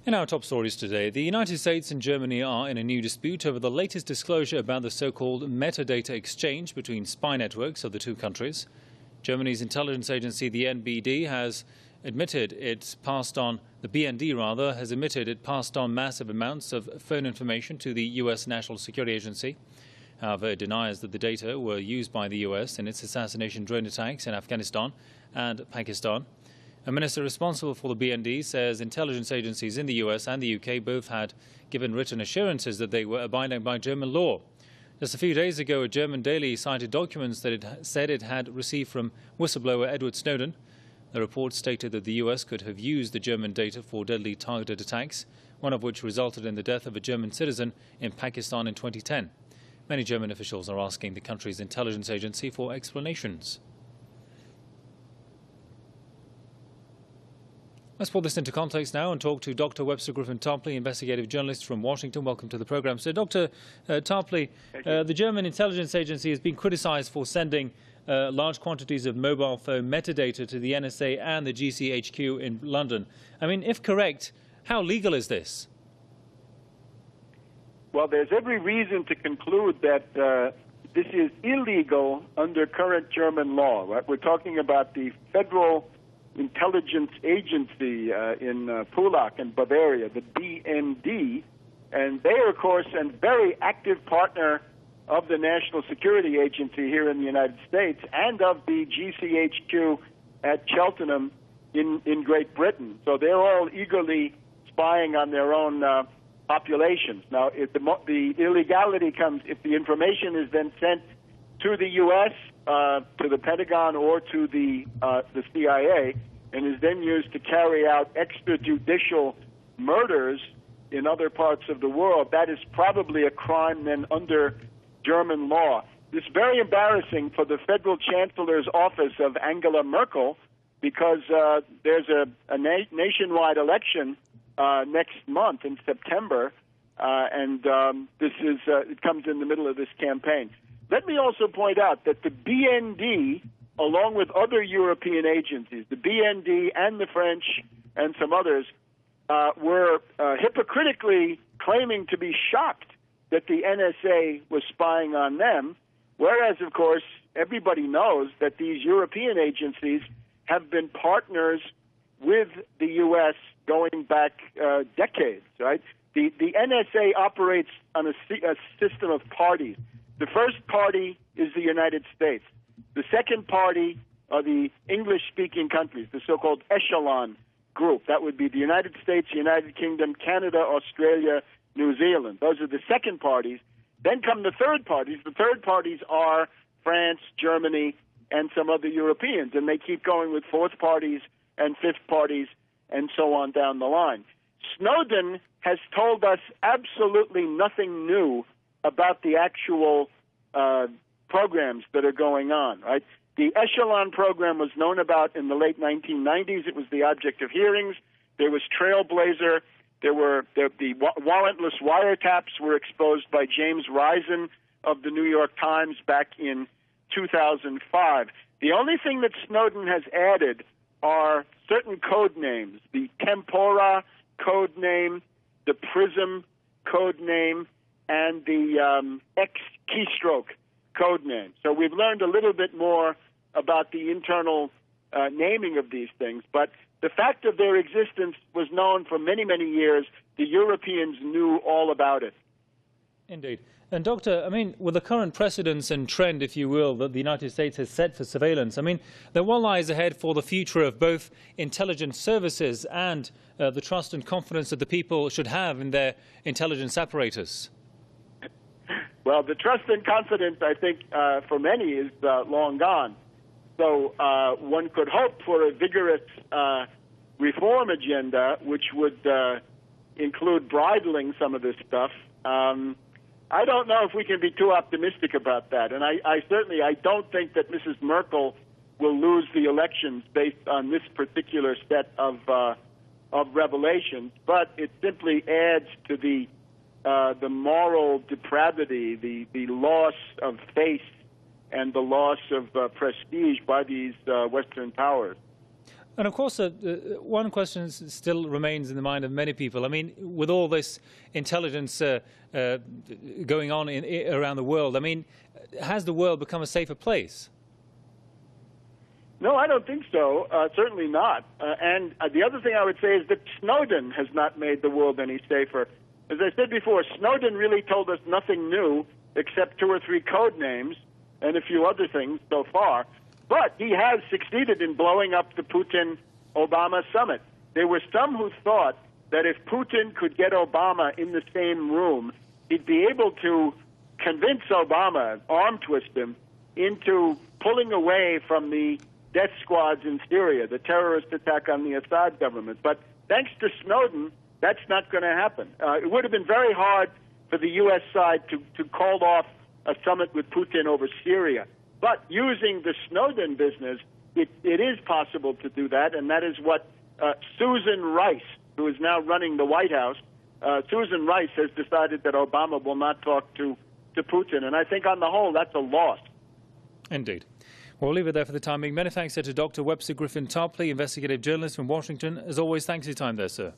In our top stories today, the United States and Germany are in a new dispute over the latest disclosure about the so-called metadata exchange between spy networks of the two countries. Germany's intelligence agency, the NBD, has admitted it passed on, the BND rather, has admitted it passed on massive amounts of phone information to the US National Security Agency. However, it denies that the data were used by the US in its assassination drone attacks in Afghanistan and Pakistan. A minister responsible for the BND says intelligence agencies in the US and the UK both had given written assurances that they were abiding by German law. Just a few days ago, a German daily cited documents that it said it had received from whistleblower Edward Snowden. The report stated that the US could have used the German data for deadly targeted attacks, one of which resulted in the death of a German citizen in Pakistan in 2010. Many German officials are asking the country's intelligence agency for explanations. Let's put this into context now and talk to Dr. Webster Griffin Tarpley, investigative journalist from Washington. Welcome to the program. So, Dr. Tarpley, the German intelligence agency has been criticized for sending large quantities of mobile phone metadata to the NSA and the GCHQ in London. I mean, if correct, how legal is this? Well, there's every reason to conclude that this is illegal under current German law. Right? We're talking about the Federal Intelligence Agency in Pullach in Bavaria, the BND, and they are, of course, a very active partner of the National Security Agency here in the United States and of the GCHQ at Cheltenham in Great Britain. So they're all eagerly spying on their own populations. Now, if the illegality comes if the information is then sent to the U.S., to the Pentagon, or to the CIA, and is then used to carry out extrajudicial murders in other parts of the world, that is probably a crime then under German law. This is very embarrassing for the Federal Chancellor's office of Angela Merkel, because there's a nationwide election next month in September, and it comes in the middle of this campaign. Let me also point out that the BND, along with other European agencies, the BND and the French and some others, were hypocritically claiming to be shocked that the NSA was spying on them, whereas, of course, everybody knows that these European agencies have been partners with the U.S. going back decades, right? The NSA operates on a system of parties. The first party is the United States. The second party are the English-speaking countries, the so-called echelon group. That would be the United States, United Kingdom, Canada, Australia, New Zealand. Those are the second parties. Then come the third parties. The third parties are France, Germany, and some other Europeans. And they keep going with fourth parties and fifth parties and so on down the line. Snowden has told us absolutely nothing new about the actual programs that are going on, right? The Echelon program was known about in the late 1990s. It was the object of hearings. There was Trailblazer. The warrantless wiretaps were exposed by James Risen of the New York Times back in 2005. The only thing that Snowden has added are certain code names, the Tempora code name, the Prism code name, and the X keystroke code name. So we've learned a little bit more about the internal naming of these things, but the fact of their existence was known for many, many years. The Europeans knew all about it. Indeed. And, Doctor, I mean, with the current precedence and trend, if you will, that the United States has set for surveillance, I mean, then what lies ahead for the future of both intelligence services and the trust and confidence that the people should have in their intelligence apparatus? Well, the trust and confidence, I think, for many is long gone. So one could hope for a vigorous reform agenda, which would include bridling some of this stuff. I don't know if we can be too optimistic about that. And I certainly don't think that Mrs. Merkel will lose the elections based on this particular set of revelations. But it simply adds to the moral depravity, the loss of faith, and the loss of prestige by these Western powers. And of course, one question still remains in the mind of many people. I mean, with all this intelligence going on around the world, I mean, has the world become a safer place? No, I don't think so. Certainly not. And the other thing I would say is that Snowden has not made the world any safer. As I said before, Snowden really told us nothing new except 2 or 3 code names and a few other things so far. But he has succeeded in blowing up the Putin-Obama summit. There were some who thought that if Putin could get Obama in the same room, he'd be able to convince Obama, arm twist him, into pulling away from the death squads in Syria, the terrorist attack on the Assad government. But thanks to Snowden, that's not going to happen. It would have been very hard for the U.S. side to call off a summit with Putin over Syria. But using the Snowden business, it is possible to do that, and that is what Susan Rice, who is now running the White House, Susan Rice has decided that Obama will not talk to Putin. And I think on the whole, that's a loss. Indeed. Well, we'll leave it there for the time being. Many thanks to Dr. Webster Griffin Tarpley, investigative journalist from Washington. As always, thanks for your time there, sir.